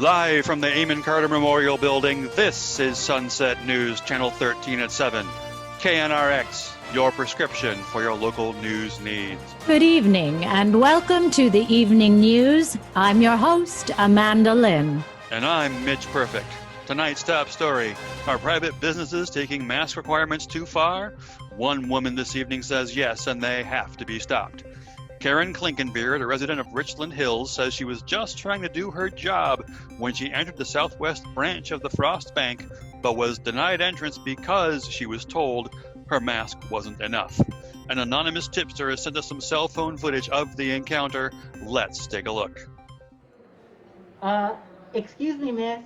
Live from the Amon Carter Memorial Building, this is Sunset News, Channel 13 at 7. KNRX, your prescription for your local news needs. Good evening and welcome to the evening news. I'm your host, Amanda Lynn. And I'm Mitch Perfect. Tonight's top story, are private businesses taking mask requirements too far? One woman this evening says yes, and they have to be stopped. Karen Klinkenbeard, a resident of Richland Hills, says she was just trying to do her job when she entered the southwest branch of the Frost Bank, but was denied entrance because she was told her mask wasn't enough. An anonymous tipster has sent us some cell phone footage of the encounter. Let's take a look. Excuse me, miss.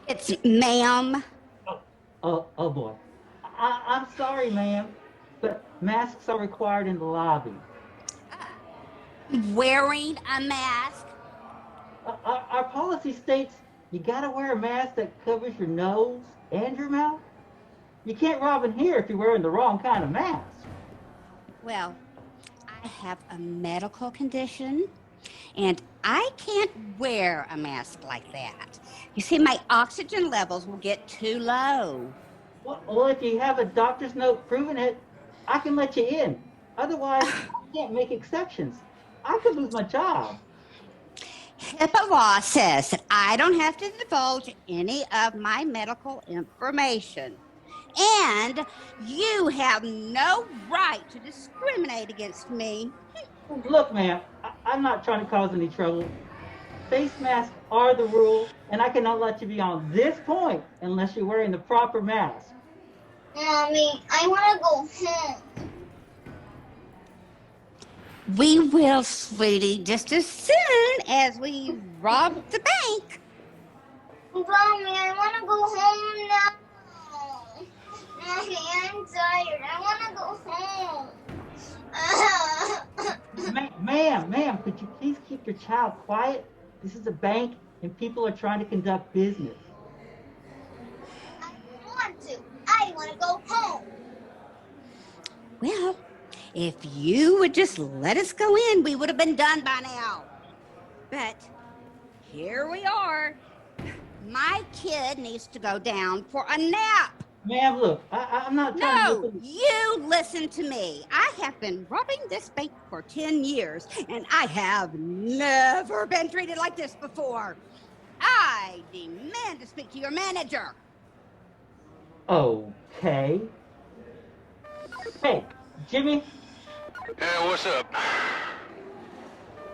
It's ma'am. Oh boy. I'm sorry, ma'am, but masks are required in the lobby. Wearing a mask? Our policy states you gotta wear a mask that covers your nose and your mouth. You can't rob in here if you're wearing the wrong kind of mask. Well, I have a medical condition, and I can't wear a mask like that. You see, my oxygen levels will get too low. Well, if you have a doctor's note proving it, I can let you in. Otherwise, I can't make exceptions. I could lose my job. HIPAA law says that I don't have to divulge any of my medical information. And you have no right to discriminate against me. Look, ma'am, I'm not trying to cause any trouble. Face masks are the rule, and I cannot let you be on this point unless you're wearing the proper mask. Mommy, I want to go home. We will, sweetie, just as soon as we rob the bank. Mommy, I want to go home now. Mommy, I'm tired. I want to go home. Ma'am, could you please keep your child quiet? This is a bank, and people are trying to conduct business. I want to go home. Well, if you would just let us go in, we would have been done by now. But here we are. My kid needs to go down for a nap. Ma'am, look, I'm not trying to... No, you listen to me. I have been robbing this bank for 10 years, and I have never been treated like this before. I demand to speak to your manager. Okay. Hey, Jimmy? Yeah, what's up?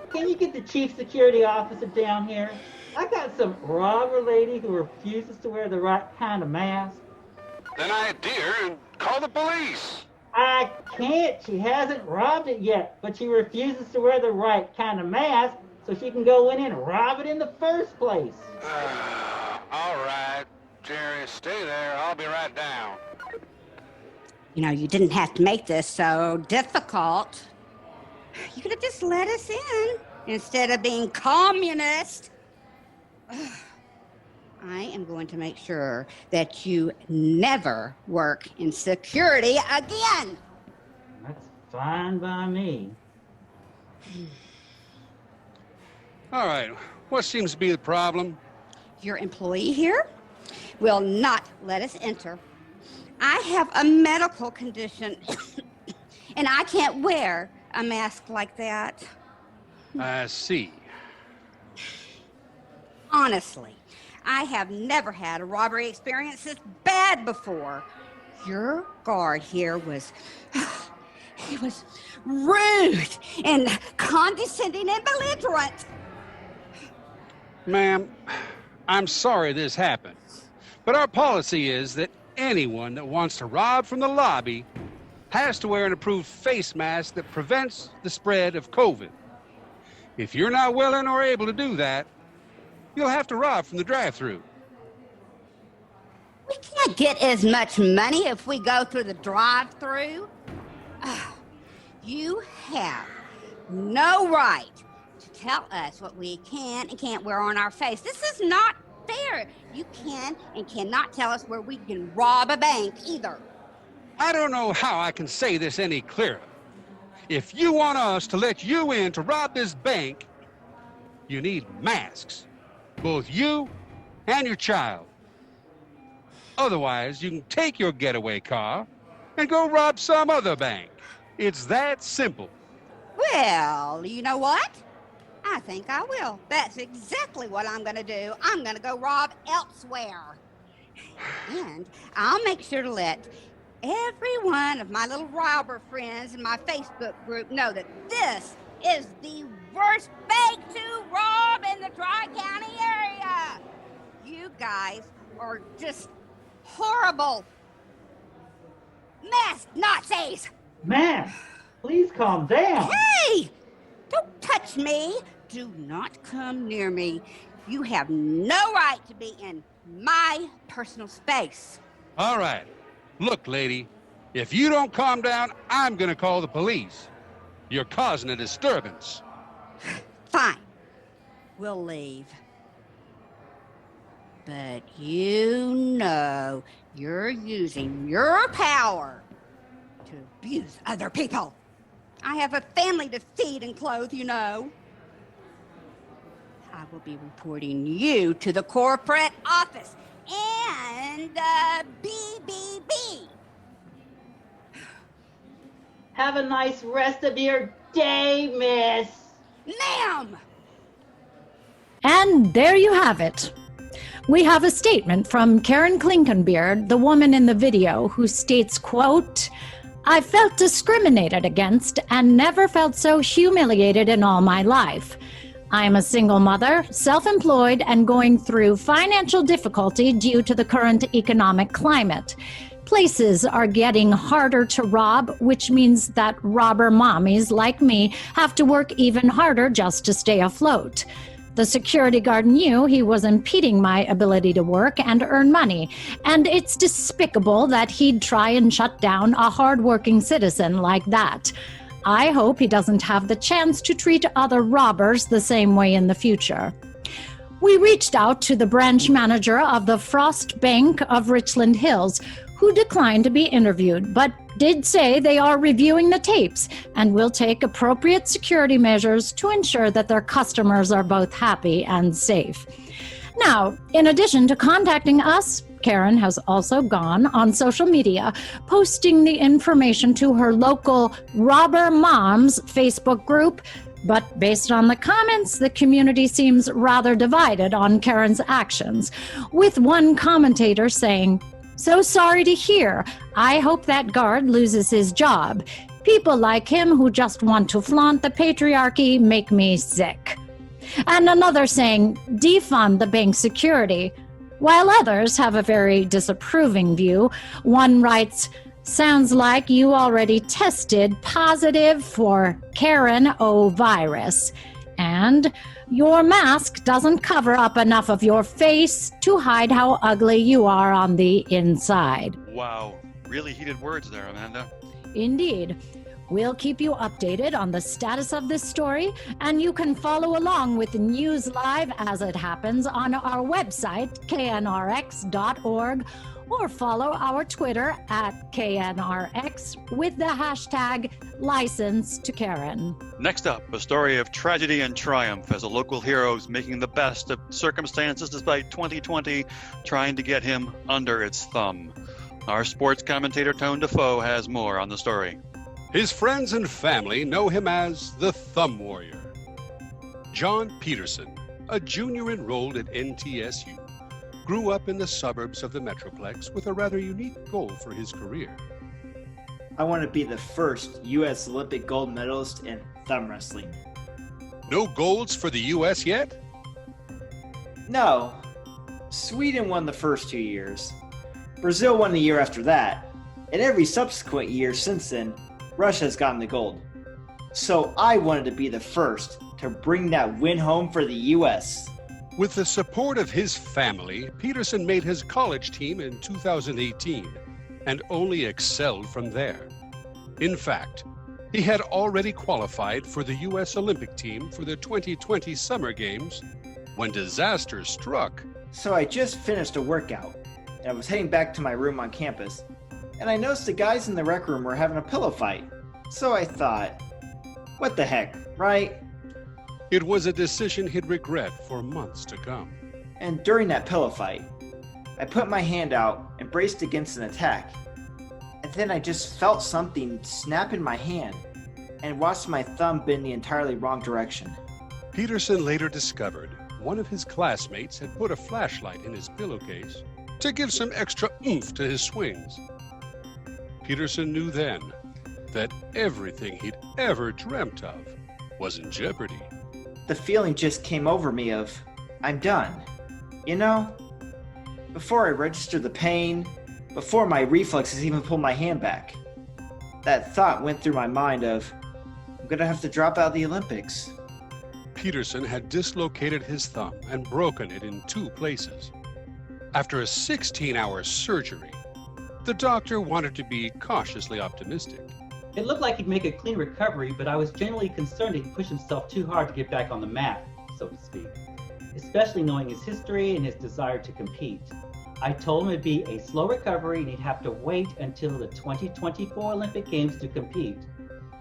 Can you get the chief security officer down here? I got some robber lady who refuses to wear the right kind of mask. Then I adhere and call the police. I can't. She hasn't robbed it yet, but she refuses to wear the right kind of mask so she can go in and rob it in the first place. All right, Jerry, stay there. I'll be right down. You know, you didn't have to make this so difficult. You could have just let us in instead of being communist. I am going to make sure that you never work in security again. That's fine by me. All right, what seems to be the problem? Your employee here will not let us enter. I have a medical condition, and I can't wear a mask like that. I see. Honestly, I have never had a robbery experience this bad before. Your guard here was, he was rude and condescending and belligerent. Ma'am, I'm sorry this happened, but our policy is that anyone that wants to rob from the lobby has to wear an approved face mask that prevents the spread of COVID. If you're not willing or able to do that, you'll have to rob from the drive-thru. We can't get as much money if we go through the drive-thru. You have no right to tell us what we can and can't wear on our face. This is not fair. You can and cannot tell us where we can rob a bank either. I don't know how I can say this any clearer. If you want us to let you in to rob this bank, you need masks. both you and your child. Otherwise, you can take your getaway car and go rob some other bank. It's that simple. Well, you know what? I think I will. That's exactly what I'm going to do. I'm going to go rob elsewhere. And I'll make sure to let every one of my little robber friends in my Facebook group know that this is the worst bank to rob in the Tri-County area. You guys are just horrible masked Nazis. Man, please calm down. Hey! Don't touch me. Do not come near me. You have no right to be in my personal space. All right. Look, lady, if you don't calm down, I'm going to call the police. You're causing a disturbance. Fine. We'll leave. But you know you're using your power to abuse other people. I have a family to feed and clothe, you know. I will be reporting you to the corporate office and BBB. Have a nice rest of your day, miss. Ma'am! And there you have it. We have a statement from Karen Klinkenbeard, the woman in the video, who states, quote, "I felt discriminated against and never felt so humiliated in all my life. I am a single mother, self-employed, and going through financial difficulty due to the current economic climate. Places are getting harder to rob, which means that robber mommies like me have to work even harder just to stay afloat. The security guard knew he was impeding my ability to work and earn money, and it's despicable that he'd try and shut down a hardworking citizen like that. I hope he doesn't have the chance to treat other robbers the same way in the future." We reached out to the branch manager of the Frost Bank of Richland Hills, who declined to be interviewed, but did say they are reviewing the tapes and will take appropriate security measures to ensure that their customers are both happy and safe. Now, in addition to contacting us, Karen has also gone on social media, posting the information to her local Robber Moms Facebook group. But based on the comments, the community seems rather divided on Karen's actions, with one commentator saying, "So sorry to hear. I hope that guard loses his job. People like him who just want to flaunt the patriarchy make me sick." And another saying, "Defund the bank security." While others have a very disapproving view, one writes, "Sounds like you already tested positive for Karen O virus. And your mask doesn't cover up enough of your face to hide how ugly you are on the inside." Wow. Really heated words there, Amanda. Indeed. We'll keep you updated on the status of this story, and you can follow along with the news live as it happens on our website, knrx.org, or follow our Twitter at KNRX with the hashtag License to Karen. Next up, a story of tragedy and triumph as a local hero is making the best of circumstances despite 2020 trying to get him under its thumb. Our sports commentator Tone Defoe has more on the story. His friends and family know him as the Thumb Warrior. John Peterson, a junior enrolled at NTSU, grew up in the suburbs of the Metroplex with a rather unique goal for his career. I want to be the first U.S. Olympic gold medalist in thumb wrestling. No golds for the U.S. yet? No. Sweden won the first 2 years. Brazil won the year after that. And every subsequent year since then, Russia has gotten the gold. So I wanted to be the first to bring that win home for the U.S. With the support of his family, Peterson made his college team in 2018 and only excelled from there. In fact, he had already qualified for the U.S. Olympic team for the 2020 Summer Games when disaster struck. So I just finished a workout, and I was heading back to my room on campus, and I noticed the guys in the rec room were having a pillow fight. So I thought, what the heck, right? It was a decision he'd regret for months to come. And during that pillow fight, I put my hand out and braced against an attack. And then I just felt something snap in my hand and watched my thumb bend the entirely wrong direction. Peterson later discovered one of his classmates had put a flashlight in his pillowcase to give some extra oomph to his swings. Peterson knew then that everything he'd ever dreamt of was in jeopardy. The feeling just came over me of, I'm done. You know, before I registered the pain, before my reflexes even pulled my hand back, that thought went through my mind of, I'm gonna have to drop out of the Olympics. Peterson had dislocated his thumb and broken it in 2 places. After a 16-hour surgery, the doctor wanted to be cautiously optimistic. It looked like he'd make a clean recovery, but I was genuinely concerned he'd push himself too hard to get back on the mat, so to speak, especially knowing his history and his desire to compete. I told him it'd be a slow recovery and he'd have to wait until the 2024 Olympic Games to compete.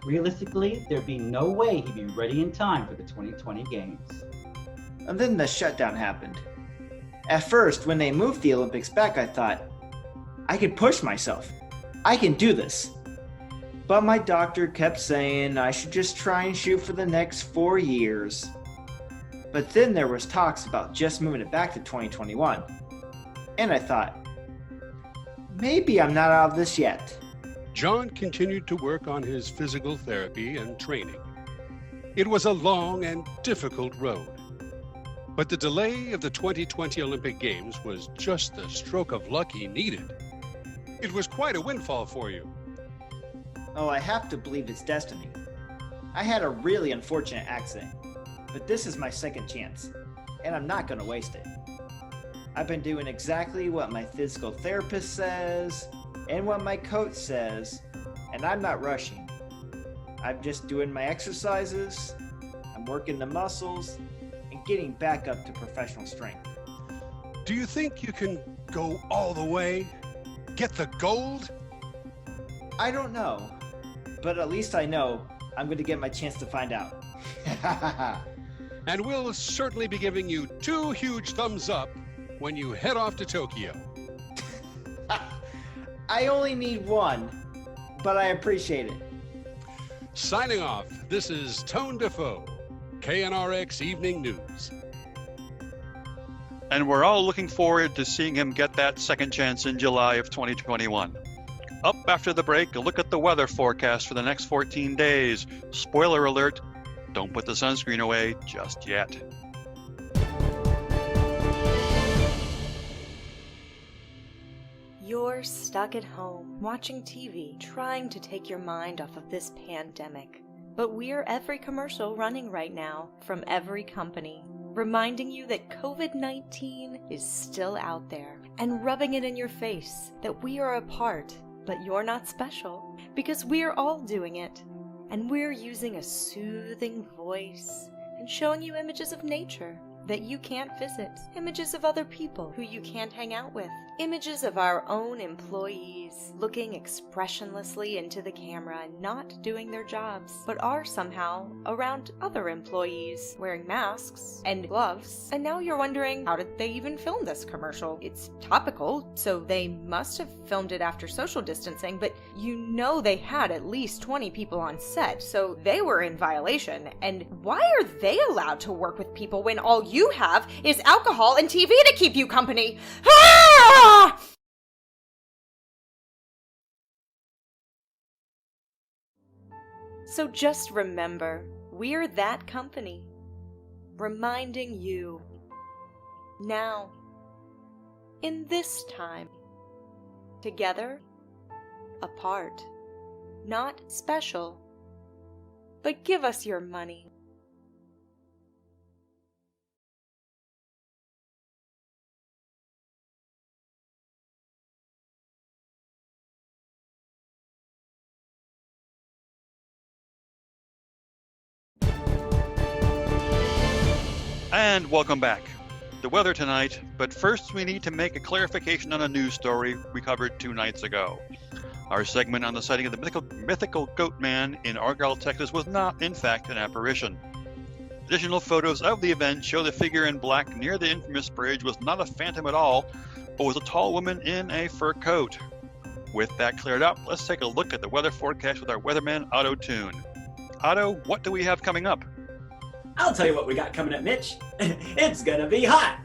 Realistically, there'd be no way he'd be ready in time for the 2020 Games. And then the shutdown happened. At first, when they moved the Olympics back, I thought, I can push myself. I can do this. But my doctor kept saying I should just try and shoot for the next 4 years. But then there was talks about just moving it back to 2021. And I thought, maybe I'm not out of this yet. John continued to work on his physical therapy and training. It was a long and difficult road. But the delay of the 2020 Olympic Games was just the stroke of luck he needed. It was quite a windfall for you. Oh, I have to believe it's destiny. I had a really unfortunate accident, but this is my second chance, and I'm not going to waste it. I've been doing exactly what my physical therapist says and what my coach says, and I'm not rushing. I'm just doing my exercises, I'm working the muscles, and getting back up to professional strength. Do you think you can go all the way? Get the gold? I don't know, but at least I know I'm going to get my chance to find out. And we'll certainly be giving you 2 huge thumbs up when you head off to Tokyo. I only need 1, but I appreciate it. Signing off, this is Tone Defoe, KNRX Evening News. And we're all looking forward to seeing him get that second chance in July of 2021. Up after the break, a look at the weather forecast for the next 14 days. Spoiler alert, don't put the sunscreen away just yet. You're stuck at home, watching TV, trying to take your mind off of this pandemic. But we're every commercial running right now, from every company, reminding you that COVID-19 is still out there, and rubbing it in your face that we are a part, but you're not special, because we're all doing it. And we're using a soothing voice and showing you images of nature that you can't visit, images of other people who you can't hang out with, images of our own employees looking expressionlessly into the camera and not doing their jobs, but are somehow around other employees wearing masks and gloves. And now you're wondering, how did they even film this commercial? It's topical, so they must have filmed it after social distancing, but you know they had at least 20 people on set, so they were in violation. And why are they allowed to work with people when all you have is alcohol and TV to keep you company? Ah! So just remember, we're that company, reminding you, now, in this time, together, apart, not special, but give us your money. And welcome back. The weather tonight, but first we need to make a clarification on a news story we covered 2 nights ago. Our segment on the sighting of the mythical goat man in Argyle, Texas was not, in fact, an apparition. Additional photos of the event show the figure in black near the infamous bridge was not a phantom at all, but was a tall woman in a fur coat. With that cleared up, let's take a look at the weather forecast with our weatherman, Otto Toon. Otto, what do we have coming up? I'll tell you what we got coming up, Mitch. It's gonna be hot.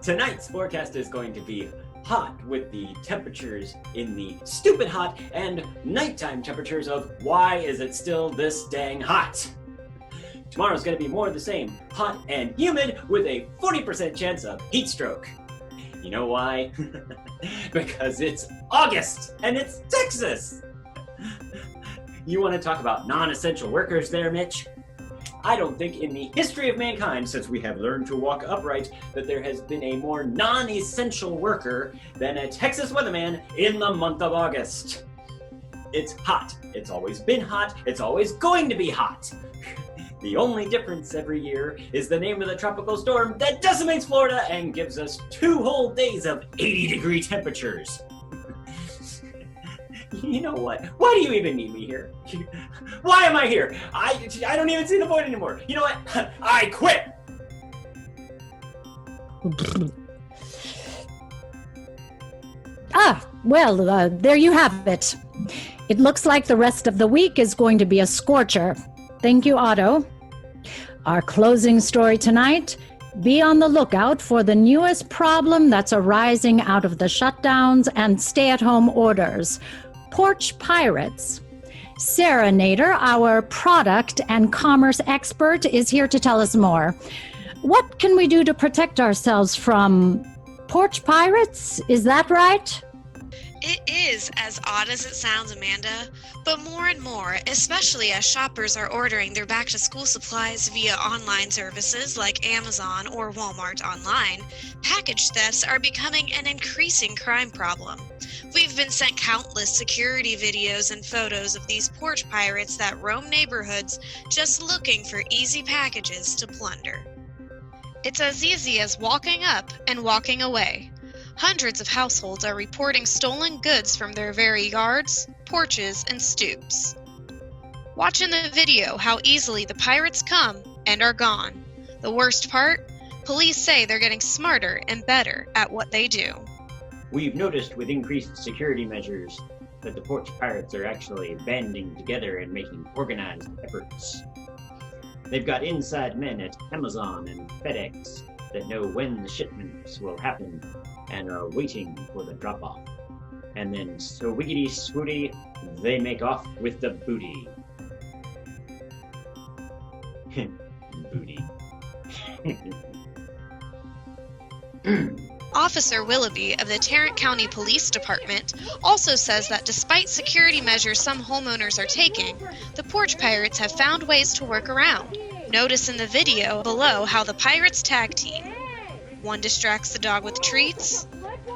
Tonight's forecast is going to be hot with the temperatures in the stupid hot and nighttime temperatures of why is it still this dang hot? Tomorrow's gonna be more of the same, hot and humid with a 40% chance of heat stroke. You know why? Because it's August and it's Texas. You want to talk about non-essential workers there, Mitch? I don't think in the history of mankind, since we have learned to walk upright, that there has been a more non-essential worker than a Texas weatherman in the month of August. It's hot. It's always been hot. It's always going to be hot. The only difference every year is the name of the tropical storm that decimates Florida and gives us 2 whole days of 80-degree temperatures. You know what? Why do you even need me here? Why am I here? I don't even see the point anymore. You know what? I quit! Well, there you have it. It looks like the rest of the week is going to be a scorcher. Thank you, Otto. Our closing story tonight, be on the lookout for the newest problem that's arising out of the shutdowns and stay-at-home orders. Porch Pirates. Sarah Nader, our product and commerce expert, is here to tell us more. What can we do to protect ourselves from porch pirates? Is that right? It is as odd as it sounds, Amanda, but more and more, especially as shoppers are ordering their back-to-school supplies via online services like Amazon or Walmart online, package thefts are becoming an increasing crime problem. We've been sent countless security videos and photos of these porch pirates that roam neighborhoods just looking for easy packages to plunder. It's as easy as walking up and walking away. Hundreds of households are reporting stolen goods from their very yards, porches, and stoops. Watch in the video how easily the pirates come and are gone. The worst part? Police say they're getting smarter and better at what they do. We've noticed with increased security measures that the Porch Pirates are actually banding together and making organized efforts. They've got inside men at Amazon and FedEx that know when the shipments will happen and are waiting for the drop-off. And then, so wiggity swooty, they make off with the booty. Booty. Officer Willoughby of the Tarrant County Police Department also says that despite security measures some homeowners are taking, the porch pirates have found ways to work around. Notice in the video below how the pirates tag team. One distracts the dog with treats,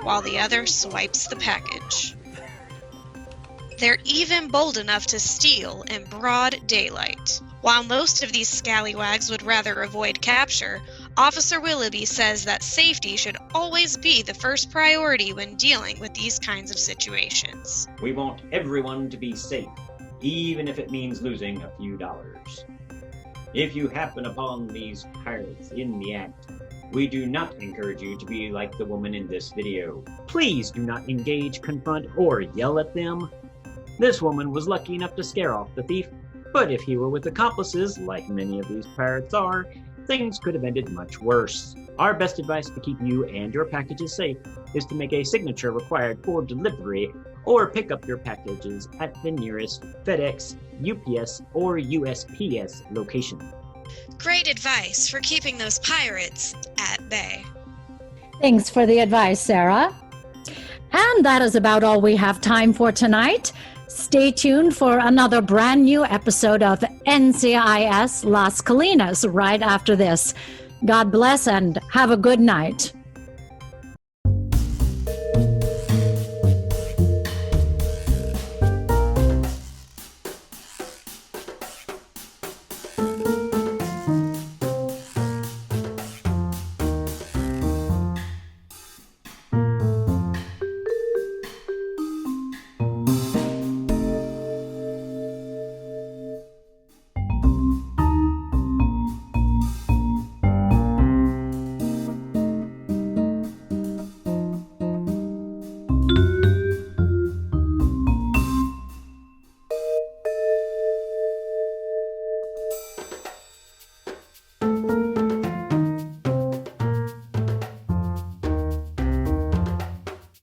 while the other swipes the package. They're even bold enough to steal in broad daylight. While most of these scallywags would rather avoid capture, Officer Willoughby says that safety should always be the first priority when dealing with these kinds of situations. We want everyone to be safe, even if it means losing a few dollars. If you happen upon these pirates in the act, we do not encourage you to be like the woman in this video. Please do not engage, confront, or yell at them. This woman was lucky enough to scare off the thief, but if he were with accomplices, like many of these pirates are, things could have ended much worse. Our best advice to keep you and your packages safe is to make a signature required for delivery or pick up your packages at the nearest FedEx, UPS, or USPS location. Great advice for keeping those pirates at bay. Thanks for the advice, Sarah. And that is about all we have time for tonight. Stay tuned for another brand new episode of NCIS Las Colinas right after this. God bless and have a good night.